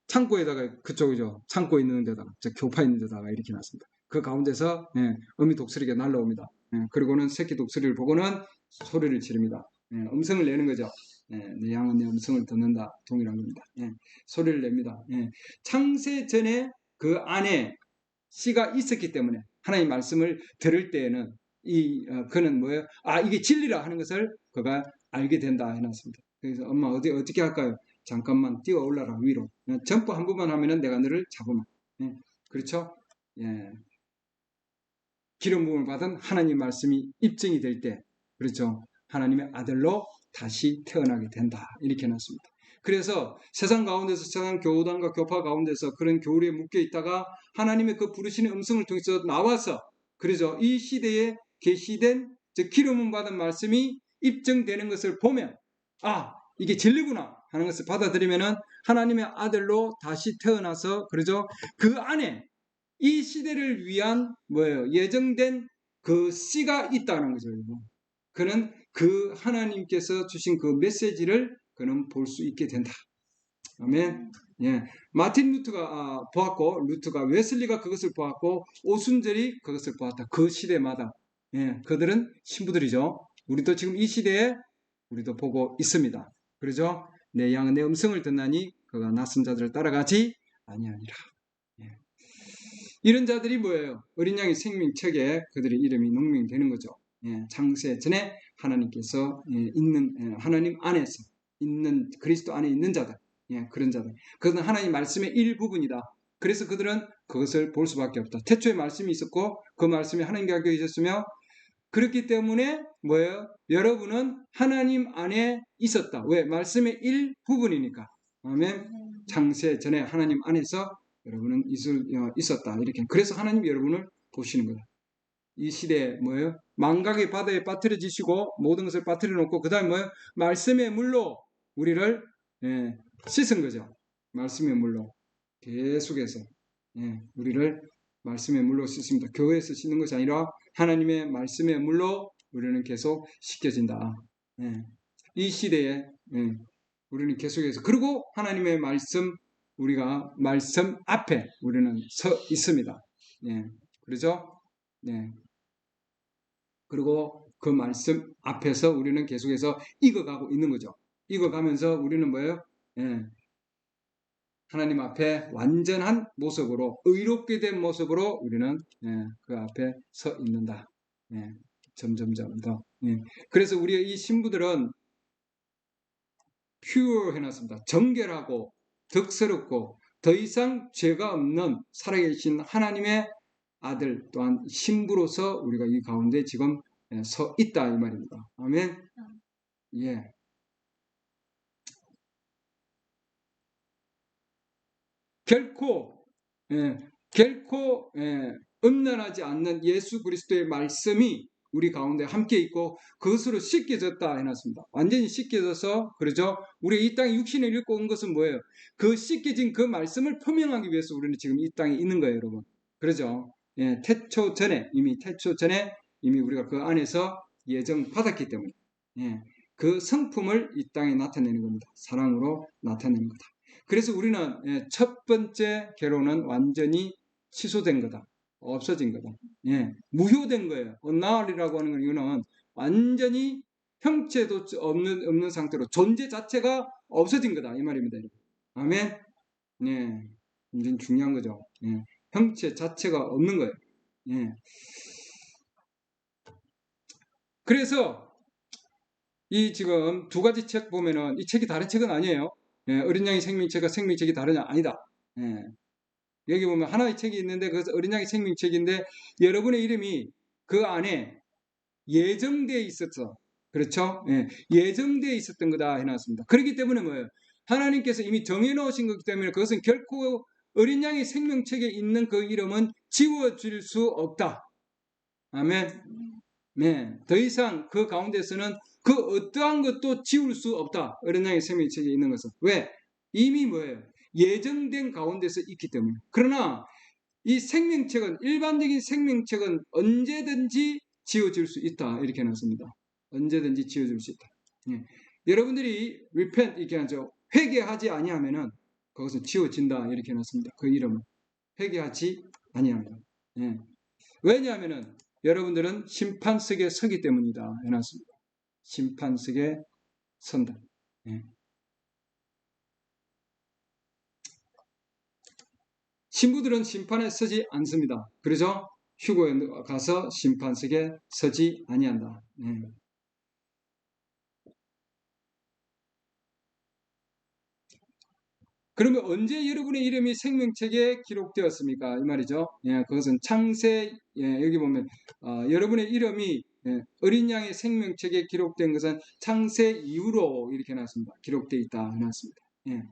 창고에다가, 그쪽이죠, 창고 있는 데다가, 교파 있는 데다가 이렇게 놨습니다. 그 가운데서 어미 독수리가 날라옵니다. 그리고는 새끼 독수리를 보고는 소리를 지릅니다. 음성을 내는 거죠. 내 양은 내 음성을 듣는다, 동일한 겁니다. 소리를 냅니다. 창세 전에 그 안에 씨가 있었기 때문에 하나님 말씀을 들을 때에는 그는 뭐예요? 이게 진리라 하는 것을 그가 알게 된다 해놨습니다. 그래서 엄마 어떻게 할까요? 잠깐만 뛰어 올라라 위로. 점프 한 번만 하면은 내가 너를 잡으면. 그렇죠? 기름 부음을 받은 하나님 말씀이 입증이 될 때, 그렇죠? 하나님의 아들로 다시 태어나게 된다, 이렇게 해놨습니다. 그래서 세상 가운데서, 세상 교단과 교파 가운데서 그런 교리에 묶여 있다가 하나님의 그 부르시는 음성을 통해서 나와서, 그래서 이 시대에 계시된 기름 부음 받은 말씀이 입증되는 것을 보면 이게 진리구나 하는 것을 받아들이면은 하나님의 아들로 다시 태어나서, 그러죠, 그 안에 이 시대를 위한 예정된 그 씨가 있다는 거죠. 그는 그 하나님께서 주신 그 메시지를 그는 볼 수 있게 된다. 아멘. 마틴 루터가 보았고, 루터가, 웨슬리가 그것을 보았고, 오순절이 그것을 보았다. 그 시대마다. 그들은 신부들이죠. 우리도 지금 이 시대에 우리도 보고 있습니다. 그러죠? 내 양은 내 음성을 듣나니 그가 낯선 자들을 따라가지 아니하니라. 이런 자들이 뭐예요? 어린 양의 생명책에 그들의 이름이 농명되는 거죠. 창세 전에 하나님께서 있는, 하나님 안에서 있는, 그리스도 안에 있는 자들, 그런 자들. 그것은 하나님 말씀의 일부분이다. 그래서 그들은 그것을 볼 수밖에 없다. 태초에 말씀이 있었고 그 말씀이 하나님과 함께 있었으며, 그렇기 때문에 뭐예요? 여러분은 하나님 안에 있었다. 왜? 말씀의 일부분이니까. 아멘. 창세 전에 하나님 안에서 여러분은 있었다. 이렇게. 그래서 하나님이 여러분을 보시는 거다. 이 시대에 뭐예요? 망각의 바다에 빠뜨려지시고 모든 것을 빠뜨려 놓고, 그 다음에 뭐예요? 말씀의 물로 우리를 씻은 거죠. 말씀의 물로 계속해서 우리를 말씀의 물로 씻습니다. 교회에서 씻는 것이 아니라 하나님의 말씀의 물로 우리는 계속 씻겨진다. 이 시대에 우리는 계속해서, 그리고 하나님의 말씀, 우리가 말씀 앞에 우리는 서 있습니다. 그렇죠? 그리고 그 말씀 앞에서 우리는 계속해서 익어가고 있는 거죠. 익어가면서 우리는 뭐예요? 하나님 앞에 완전한 모습으로, 의롭게 된 모습으로 우리는 그 앞에 서 있는다. 점점점 더. 그래서 우리의 이 신부들은 pure 해놨습니다. 정결하고 덕스럽고 더 이상 죄가 없는 살아계신 하나님의 아들, 또한 신부로서 우리가 이 가운데 지금 서 있다, 이 말입니다. 아멘. 결코 음란하지 않는 예수 그리스도의 말씀이 우리 가운데 함께 있고 그것으로 씻겨졌다 해놨습니다. 완전히 씻겨져서, 그러죠? 우리 이 땅에 육신을 입고 온 것은 뭐예요? 그 씻겨진 그 말씀을 표명하기 위해서 우리는 지금 이 땅에 있는 거예요, 여러분. 그러죠? 태초 전에 이미 우리가 그 안에서 예정 받았기 때문에 그 성품을 이 땅에 나타내는 겁니다. 사랑으로 나타내는 거다. 그래서 우리는 첫 번째 결혼은 완전히 취소된 거다. 없어진 거다. 무효된 거예요. 언나얼이라고 하는 이유는 완전히 형체도 없는 상태로 존재 자체가 없어진 거다, 이 말입니다. 아멘. 굉장히 중요한 거죠. 형체 자체가 없는 거예요. 그래서 이 지금 두 가지 책 보면은 이 책이 다른 책은 아니에요. 어린 양의 생명책과 생명책이 다르냐? 아니다. 여기 보면 하나의 책이 있는데 그것은 어린 양의 생명책인데 여러분의 이름이 그 안에 예정되어 있었어. 그렇죠? 예정되어 있었던 거다 해놨습니다. 그렇기 때문에 뭐예요? 하나님께서 이미 정해놓으신 거기 때문에 그것은 결코 어린 양의 생명책에 있는 그 이름은 지워질 수 없다. 아멘. 더 이상 그 가운데서는 그 어떠한 것도 지울 수 없다. 어린 양의 생명책에 있는 것은. 왜? 이미 뭐예요? 예정된 가운데서 있기 때문에. 그러나 이 생명책은, 일반적인 생명책은 언제든지 지워질 수 있다. 이렇게 해놨습니다. 언제든지 지워질 수 있다. 예. 여러분들이 repent 이렇게 하죠. 회개하지 아니하면은 그것은 지워진다. 이렇게 해놨습니다. 그 이름은. 회개하지 아니하면. 예. 왜냐하면은 여러분들은 심판석에 서기 때문이다. 해놨습니다. 심판석에 선다. 예. 신부들은 심판에 서지 않습니다. 그래서 휴거에 가서 심판석에 서지 아니한다. 예. 그러면 언제 여러분의 이름이 생명책에 기록되었습니까? 이 말이죠. 예, 그것은 창세, 예, 여기 보면 여러분의 이름이 어린 양의 생명책에 기록된 것은 창세 이후로 이렇게 해놨습니다. 기록되어 있다 해놨습니다. 예.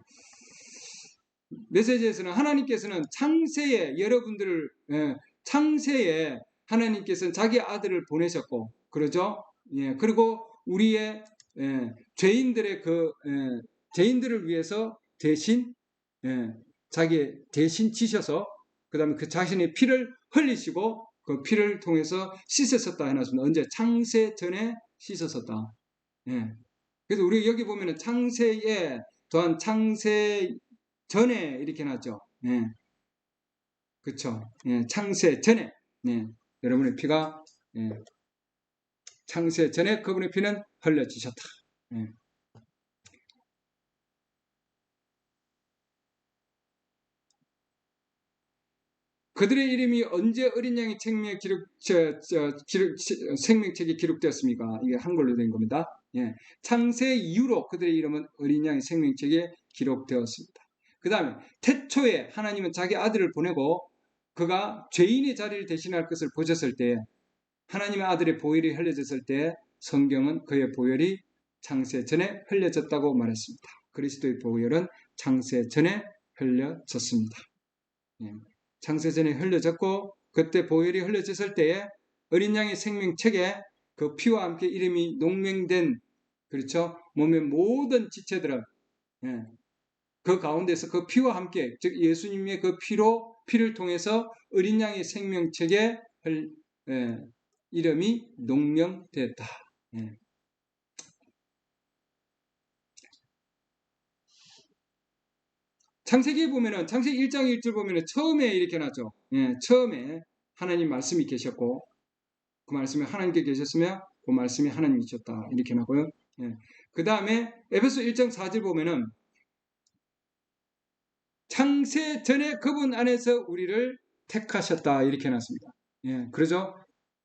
메시지에서는 하나님께서는 창세에 여러분들을 창세에 하나님께서는 자기 아들을 보내셨고, 그러죠? 예, 그리고 우리의 죄인들의 죄인들을 위해서 대신 자기 대신 지셔서 그다음에 그 자신의 피를 흘리시고 그 피를 통해서 씻으셨다 해놨습니다. 언제? 창세 전에 씻으셨다. 예. 그래서 우리 여기 보면은 창세에 또한 창세 전에 이렇게 해놨죠. 예. 그쵸. 예. 창세 전에 여러분의 피가 창세 전에 그분의 피는 흘려지셨다. 예. 그들의 이름이 언제 어린 양의 생명책에 기록되었습니까? 이게 한글로 된 겁니다. 예. 창세 이후로 그들의 이름은 어린 양의 생명책에 기록되었습니다. 그 다음에 태초에 하나님은 자기 아들을 보내고 그가 죄인의 자리를 대신할 것을 보셨을 때 하나님의 아들의 보혈이 흘려졌을 때 성경은 그의 보혈이 창세 전에 흘려졌다고 말했습니다. 그리스도의 보혈은 창세 전에 흘려졌습니다. 예. 창세 전에 흘려졌고 그때 보혈이 흘려졌을 때에 어린 양의 생명책에 그 피와 함께 이름이 농명된, 그렇죠? 몸의 모든 지체들은 그 가운데서 그 피와 함께, 즉 예수님의 그 피를 통해서 어린 양의 생명책에 이름이 농명됐다. 예. 창세기에 보면은 창세기 1장 1절 보면은 처음에 이렇게 나죠. 예, 처음에 하나님 말씀이 계셨고 그 말씀이 하나님께 계셨으며 그 말씀이 하나님이셨다 이렇게 나고요. 예. 그 다음에 에베소 1장 4절 보면은 창세 전에 그분 안에서 우리를 택하셨다 이렇게 해놨습니다. 예, 그러죠.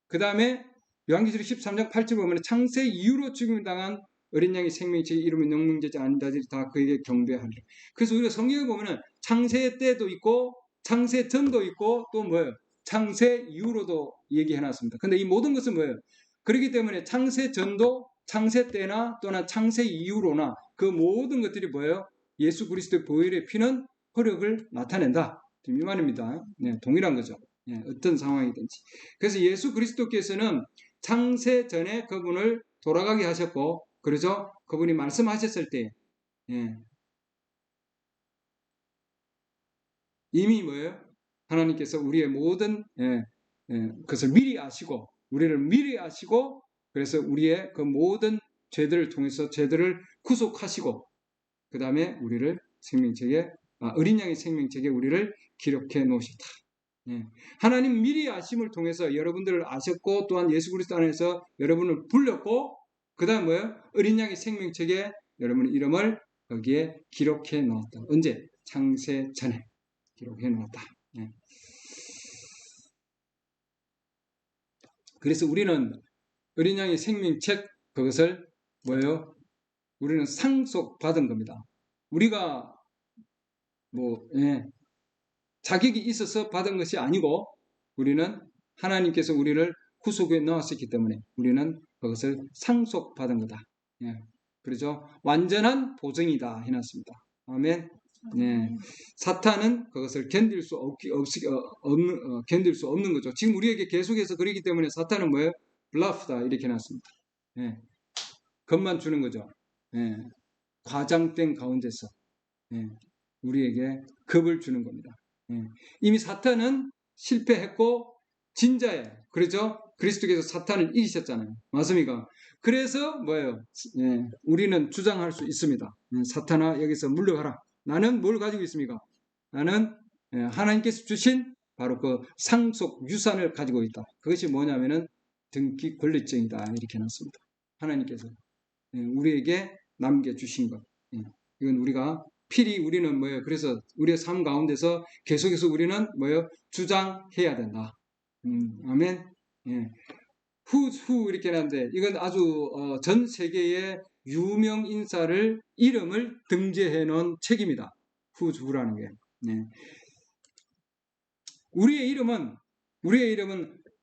그 다음에 요한계시록 13장 8절 보면 창세 이후로 죽임을 당한 어린 양의 생명책에 이름이 명명되지 않은 자들이 다 그에게 경배하리라. 그래서 우리가 성경을 보면은 창세 때도 있고 창세 전도 있고 또 뭐예요? 창세 이후로도 얘기해놨습니다. 근데 이 모든 것은 뭐예요? 그렇기 때문에 창세 전도, 창세 때나 또는 창세 이후로나 그 모든 것들이 뭐예요? 예수 그리스도의 보혈의 피는 효력을 나타낸다. 이 말입니다. 네, 동일한 거죠. 네, 어떤 상황이든지. 그래서 예수 그리스도께서는 창세 전에 그분을 돌아가게 하셨고, 그러죠? 그분이 말씀하셨을 때, 예, 이미 뭐예요? 하나님께서 우리의 모든 그것을 미리 아시고, 우리를 미리 아시고, 그래서 우리의 그 모든 죄들을 통해서 죄들을 구속하시고, 그 다음에 우리를 생명책에 어린 양의 생명책에 우리를 기록해 놓으셨다. 예. 하나님 미리 아심을 통해서 여러분들을 아셨고 또한 예수 그리스도 안에서 여러분을 불렀고 그 다음 뭐예요? 어린 양의 생명책에 여러분의 이름을 거기에 기록해 놓았다. 언제? 창세 전에 기록해 놓았다. 예. 그래서 우리는 어린 양의 생명책 그것을 뭐예요? 우리는 상속받은 겁니다. 우리가 자격이 있어서 받은 것이 아니고 우리는 하나님께서 우리를 구속에 넣었기 때문에 우리는 그것을 상속받은 거다. 예. 그렇죠? 완전한 보증이다 해놨습니다. 아멘. 네. 사탄은 그것을 견딜 수 없는 거죠. 지금 우리에게 계속해서 그러기 때문에 사탄은 뭐예요? 블라프다 이렇게 해놨습니다. 예. 겁만 주는 거죠. 예. 과장된 가운데서 우리에게 겁을 주는 겁니다. 이미 사탄은 실패했고 진자예요. 그렇죠? 그리스도께서 사탄을 이기셨잖아요. 맞습니까? 그래서 뭐예요? 예, 우리는 주장할 수 있습니다. 사탄아 여기서 물러가라. 나는 뭘 가지고 있습니까? 나는 하나님께서 주신 바로 그 상속 유산을 가지고 있다. 그것이 뭐냐면은 등기 권리증이다. 이렇게 해놨습니다. 하나님께서 우리에게 남겨주신 것. 이건 우리가 필히 우리는 뭐예요? 그래서 우리의 삶 가운데서 계속해서 우리는 뭐예요? 주장해야 된다. 아멘. 예. 후 이렇게 하는데 이건 아주 전 세계의 유명 인사를 이름을 등재해 놓은 책입니다. 후라는 게. 네. 우리의 이름은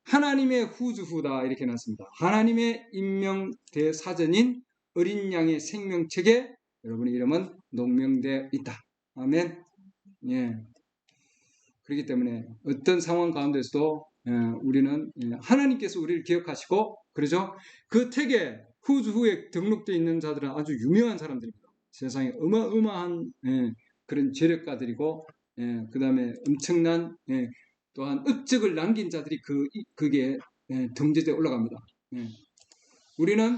하나님의 후주후다 이렇게 놨습니다. 하나님의 임명대 사전인 어린 양의 생명책에 여러분의 이름은 농명되어 있다. 아멘. 예. 그렇기 때문에 어떤 상황 가운데서도 우리는 하나님께서 우리를 기억하시고 그러죠. 그 책에 후주후에 등록되어 있는 자들은 아주 유명한 사람들입니다. 세상에 어마어마한 그런 재력가들이고 그 다음에 엄청난 또한 업적을 남긴 자들이 그게 등재되어 올라갑니다. 우리는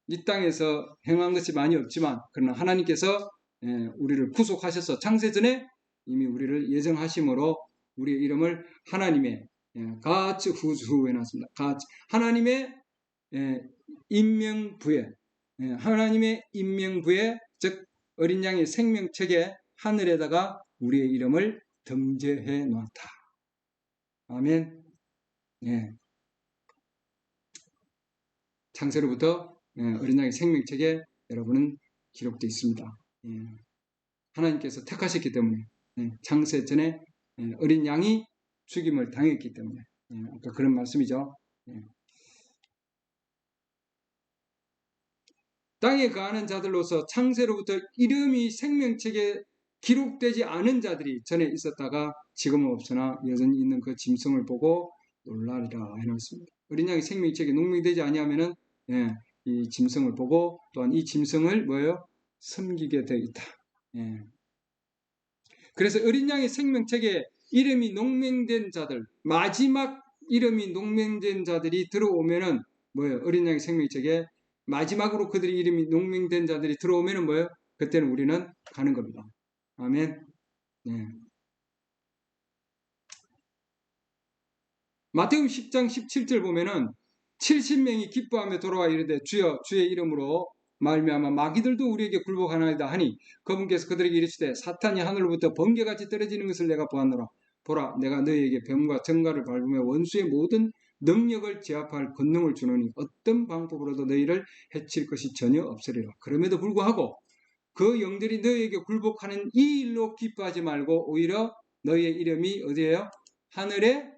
이 땅에서 행한 것이 많이 없지만 그러나 하나님께서 우리를 구속하셔서 창세전에 이미 우리를 예정하심으로 우리의 이름을 하나님의 같이 후주후에 놨습니다. 같이 하나님의 임명부에 하나님의 임명부에 즉 어린 양의 생명책에 하늘에다가 우리의 이름을 등재해 놓았다. 아멘. 예. 창세로부터 어린 양의 생명책에 여러분은 기록되어 있습니다. 하나님께서 택하셨기 때문에 창세 전에 어린 양이 죽임을 당했기 때문에 아까 그런 말씀이죠. 땅에 거하는 자들로서 창세로부터 이름이 생명책에 기록되지 않은 자들이 전에 있었다가 지금은 없으나 여전히 있는 그 짐승을 보고 놀라리라 해놓습니다. 어린 양이 생명책에 농명되지 아니하면은 이 짐승을 보고 또한 이 짐승을 뭐예요? 섬기게 되어 있다. 그래서 어린 양의 생명책에 이름이 농명된 자들, 마지막 이름이 농명된 자들이 들어오면은 뭐예요? 어린 양의 생명책에 마지막으로 그들의 이름이 농명된 자들이 들어오면은 뭐예요? 그때는 우리는 가는 겁니다. 아멘. 마태복음 10장 17절 보면은 70명이 기뻐하며 돌아와 이르되 주여 주의 이름으로 말미암아 마귀들도 우리에게 굴복하나이다 하니 그분께서 그들에게 이르시되 사탄이 하늘로부터 번개같이 떨어지는 것을 내가 보았노라. 보라 내가 너희에게 병과 정갈을 밟으며 원수의 모든 능력을 제압할 권능을 주노니 어떤 방법으로도 너희를 해칠 것이 전혀 없으리라. 그럼에도 불구하고 그 영들이 너희에게 굴복하는 이 일로 기뻐하지 말고 오히려 너희의 이름이 어디에요? 하늘에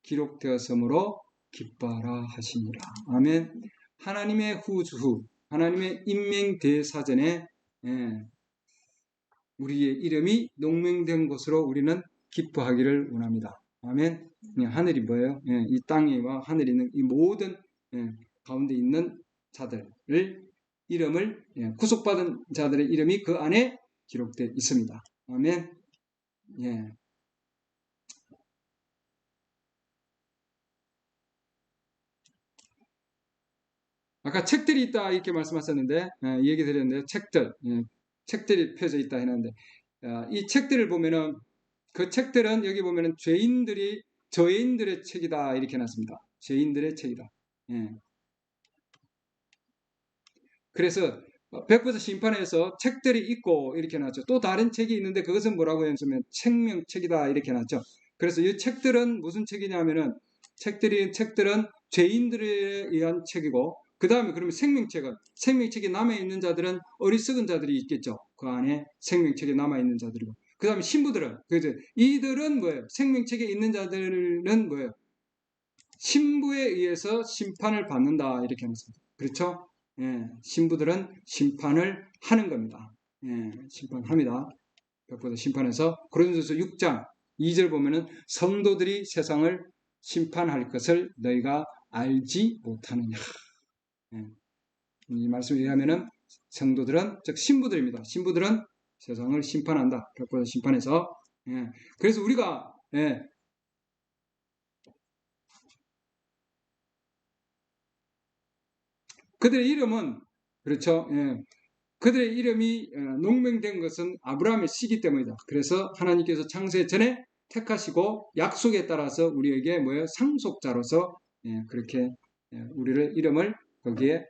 기록되었으므로 기뻐하라 하시니라. 아멘. 하나님의 후주후 하나님의 인명대사전에 우리의 이름이 농명된 것으로 우리는 기뻐하기를 원합니다. 아멘. 하늘이 뭐예요? 이 땅에와 하늘에 있는 이 모든 가운데 있는 자들을 이름을 구속받은 자들의 이름이 그 안에 기록되어 있습니다. 아멘. 아까 책들이 있다 이렇게 말씀하셨는데 얘기 드렸는데 책들이 펴져 있다 했는데 이 책들을 보면은 그 책들은 여기 보면은 죄인들의 책이다 이렇게 해놨습니다. 죄인들의 책이다. 그래서 백부서 심판에서 책들이 있고 이렇게 해놨죠. 또 다른 책이 있는데 그것은 뭐라고 했냐면 생명책이다 이렇게 해놨죠. 그래서 이 책들은 무슨 책이냐면은 책들은 죄인들에 의한 책이고 그 다음에 그러면 생명책에 남아있는 자들은 어리석은 자들이 있겠죠. 그 안에 생명책에 남아있는 자들이고 그 다음에 신부들은 이들은 뭐예요? 생명책에 있는 자들은 뭐예요? 신부에 의해서 심판을 받는다 이렇게 하습니다. 그렇죠? 신부들은 심판을 하는 겁니다. 심판합니다. 백보다 심판해서 고린도서 6장 2절 보면은 성도들이 세상을 심판할 것을 너희가 알지 못하느냐. 이 말씀에 의하면은 성도들은 즉 신부들입니다. 신부들은 세상을 심판한다. 백보다 심판해서 그래서 우리가 그들의 이름은 그렇죠. 예. 그들의 이름이 농명된 것은 아브라함의 씨기 때문이다. 그래서 하나님께서 창세 전에 택하시고 약속에 따라서 우리에게 뭐예요? 상속자로서 그렇게 우리를 이름을 거기에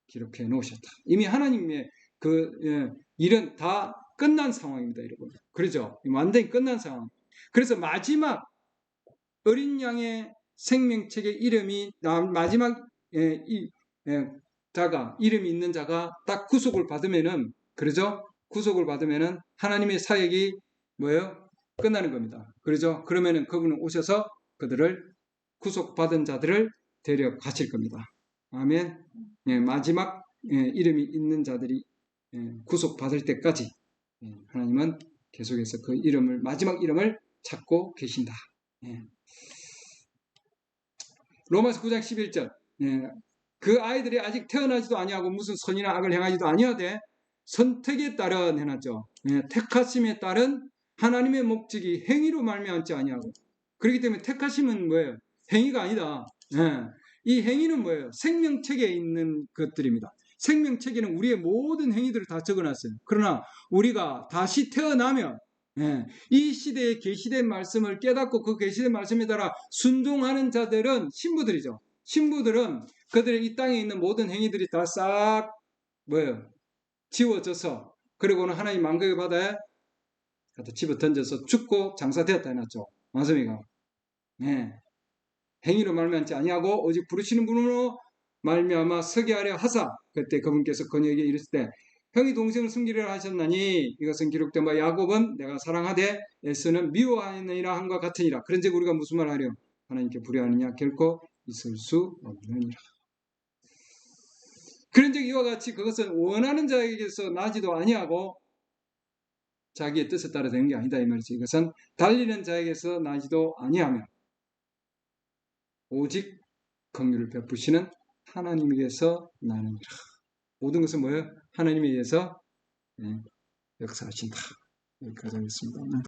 기록해 놓으셨다. 이미 하나님의 그 일은 다 끝난 상황입니다, 여러분. 그렇죠? 완전히 끝난 상황. 그래서 마지막 어린 양의 생명책의 이름이 마지막 자가 이름이 있는 자가 딱 구속을 받으면은 그러죠? 구속을 받으면은 하나님의 사역이 뭐예요? 끝나는 겁니다. 그러죠? 그러면은 그분은 오셔서 그들을 구속받은 자들을 데려가실 겁니다. 아멘. 마지막 이름이 있는 자들이 구속받을 때까지 하나님은 계속해서 그 이름을 마지막 이름을 찾고 계신다. 로마서 9장 11절 그 아이들이 아직 태어나지도 아니하고 무슨 선이나 악을 행하지도 아니하되 선택에 따른 해놨죠. 택하심에 따른 하나님의 목적이 행위로 말미암지 아니하고 그렇기 때문에 택하심은 뭐예요? 행위가 아니다. 이 행위는 뭐예요? 생명책에 있는 것들입니다. 생명책에는 우리의 모든 행위들을 다 적어놨어요. 그러나 우리가 다시 태어나면 이 시대에 계시된 말씀을 깨닫고 그 계시된 말씀에 따라 순종하는 자들은 신부들이죠. 신부들은 그들의 이 땅에 있는 모든 행위들이 다 싹 뭐예요? 지워져서 그리고는 하나님 만국의 바다에 갖다 집어 던져서 죽고 장사되었다 해놨죠. 맞습니까? 행위로 말미암지 아니하고 오직 부르시는 분으로 말미암아 서게 하려 하사 그때 그분께서 그녀에게 이르실 때 형이 동생을 숨기려 하셨나니 이것은 기록된 바 야곱은 내가 사랑하되 에서는 미워하느니라 한과 같으니라. 그런즉 우리가 무슨 말 하려 하나님께 불의하느냐 결코 있을 수 없느니라. 그런즉 이와 같이 그것은 원하는 자에게서 나지도 아니하고 자기의 뜻에 따라 되는 게 아니다 이 말이지. 이것은 달리는 자에게서 나지도 아니하며 오직 긍휼을 베푸시는 하나님에게서 나느니라. 모든 것은 뭐예요? 하나님에 의해서 역사하신다. 여기까지 하겠습니다.